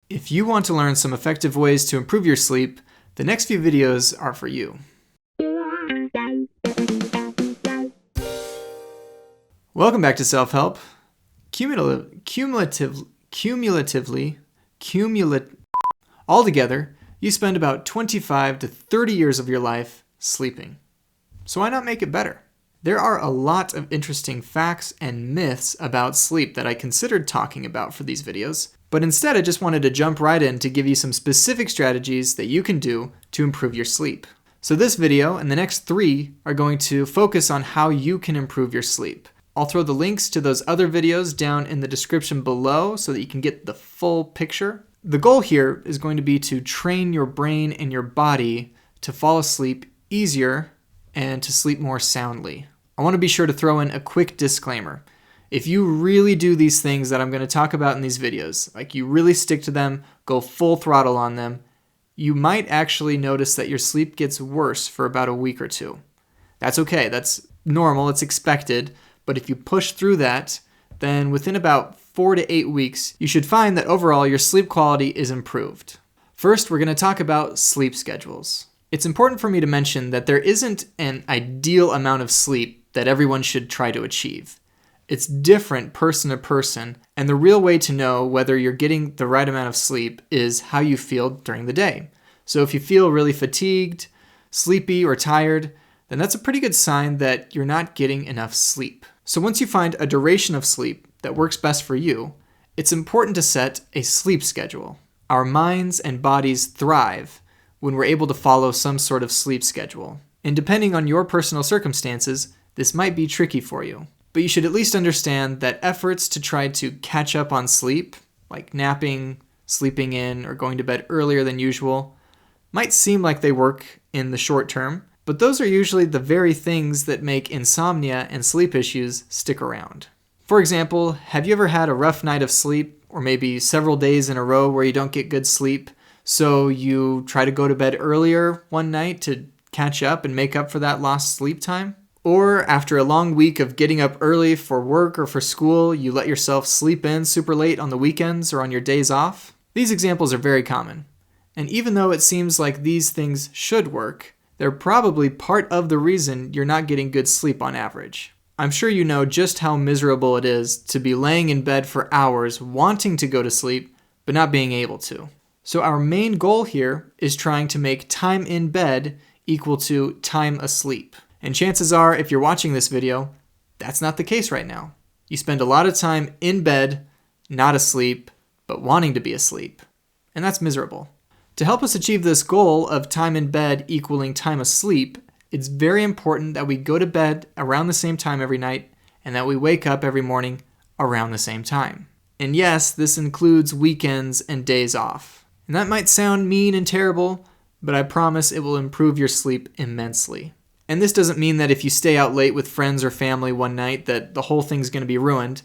If you want to learn some effective ways to improve your sleep, the next few videos are for you. Welcome back to Self-Help. Altogether, you spend about 25 to 30 years of your life sleeping. So why not make it better? There are a lot of interesting facts and myths about sleep that I considered talking about for these videos, but instead I just wanted to jump right in to give you some specific strategies that you can do to improve your sleep. So this video and the next 3 are going to focus on how you can improve your sleep. I'll throw the links to those other videos down in the description below so that you can get the full picture. The goal here is going to be to train your brain and your body to fall asleep easier and to sleep more soundly. I want to be sure to throw in a quick disclaimer. If you really do these things that I'm going to talk about in these videos, like you really stick to them, go full throttle on them, you might actually notice that your sleep gets worse for about a week or 2. That's okay, that's normal, it's expected, but if you push through that, then within about 4 to 8 weeks, you should find that overall your sleep quality is improved. First, we're going to talk about sleep schedules. It's important for me to mention that there isn't an ideal amount of sleep that everyone should try to achieve. It's different person to person, and the real way to know whether you're getting the right amount of sleep is how you feel during the day. So if you feel really fatigued, sleepy, or tired, then that's a pretty good sign that you're not getting enough sleep. So once you find a duration of sleep that works best for you, it's important to set a sleep schedule. Our minds and bodies thrive when we're able to follow some sort of sleep schedule. And depending on your personal circumstances, this might be tricky for you. But you should at least understand that efforts to try to catch up on sleep, like napping, sleeping in, or going to bed earlier than usual, might seem like they work in the short term, but those are usually the very things that make insomnia and sleep issues stick around. For example, have you ever had a rough night of sleep, or maybe several days in a row where you don't get good sleep, so you try to go to bed earlier one night to catch up and make up for that lost sleep time? Or after a long week of getting up early for work or for school, you let yourself sleep in super late on the weekends or on your days off? These examples are very common. And even though it seems like these things should work, they're probably part of the reason you're not getting good sleep on average. I'm sure you know just how miserable it is to be laying in bed for hours wanting to go to sleep, but not being able to. So our main goal here is trying to make time in bed equal to time asleep. And chances are, if you're watching this video, that's not the case right now. You spend a lot of time in bed, not asleep, but wanting to be asleep. And that's miserable. To help us achieve this goal of time in bed equaling time asleep, it's very important that we go to bed around the same time every night and that we wake up every morning around the same time. And yes, this includes weekends and days off. And that might sound mean and terrible, but I promise it will improve your sleep immensely. And this doesn't mean that if you stay out late with friends or family one night that the whole thing's going to be ruined.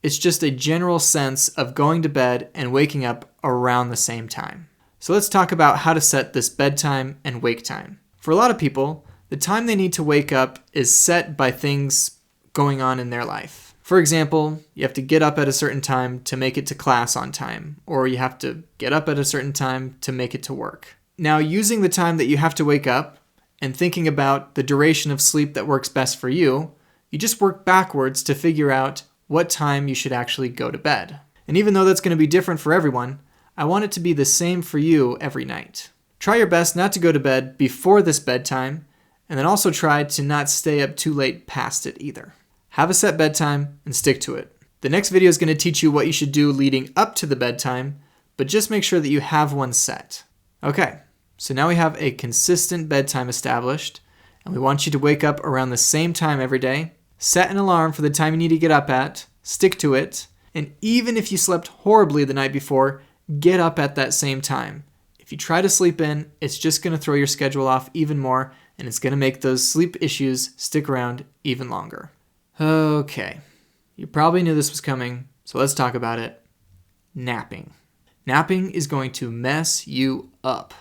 It's just a general sense of going to bed and waking up around the same time. So let's talk about how to set this bedtime and wake time. For a lot of people, the time they need to wake up is set by things going on in their life. For example, you have to get up at a certain time to make it to class on time, or you have to get up at a certain time to make it to work. Now, using the time that you have to wake up and thinking about the duration of sleep that works best for you, you just work backwards to figure out what time you should actually go to bed. And even though that's going to be different for everyone, I want it to be the same for you every night. Try your best not to go to bed before this bedtime, and then also try to not stay up too late past it either. Have a set bedtime and stick to it. The next video is going to teach you what you should do leading up to the bedtime, but just make sure that you have one set. Okay. So now we have a consistent bedtime established, and we want you to wake up around the same time every day. Set an alarm for the time you need to get up at, stick to it, and even if you slept horribly the night before, get up at that same time. If you try to sleep in, it's just going to throw your schedule off even more, and it's going to make those sleep issues stick around even longer. Okay, you probably knew this was coming, so let's talk about it. Napping. Napping is going to mess you up.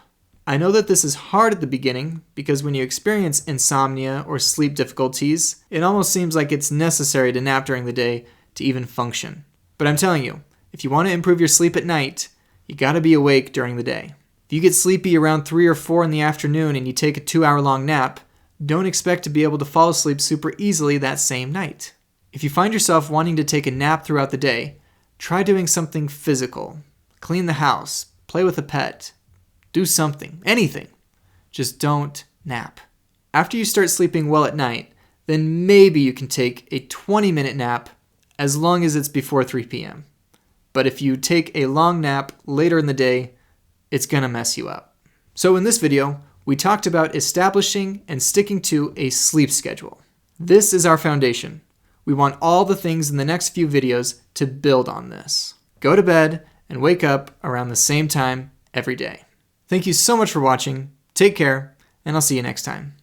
I know that this is hard at the beginning because when you experience insomnia or sleep difficulties, it almost seems like it's necessary to nap during the day to even function. But I'm telling you, if you want to improve your sleep at night, You gotta be awake during the day. If you get sleepy around 3 or 4 in the afternoon and you take a 2-hour-long nap, don't expect to be able to fall asleep super easily that same night. If you find yourself wanting to take a nap throughout the day, try doing something physical. Clean the house, play with a pet, do something, anything. Just don't nap. After you start sleeping well at night, then maybe you can take a 20-minute nap as long as it's before 3 p.m. But if you take a long nap later in the day, it's gonna mess you up. So in this video, we talked about establishing and sticking to a sleep schedule. This is our foundation. We want all the things in the next few videos to build on this. Go to bed and wake up around the same time every day. Thank you so much for watching. Take care, and I'll see you next time.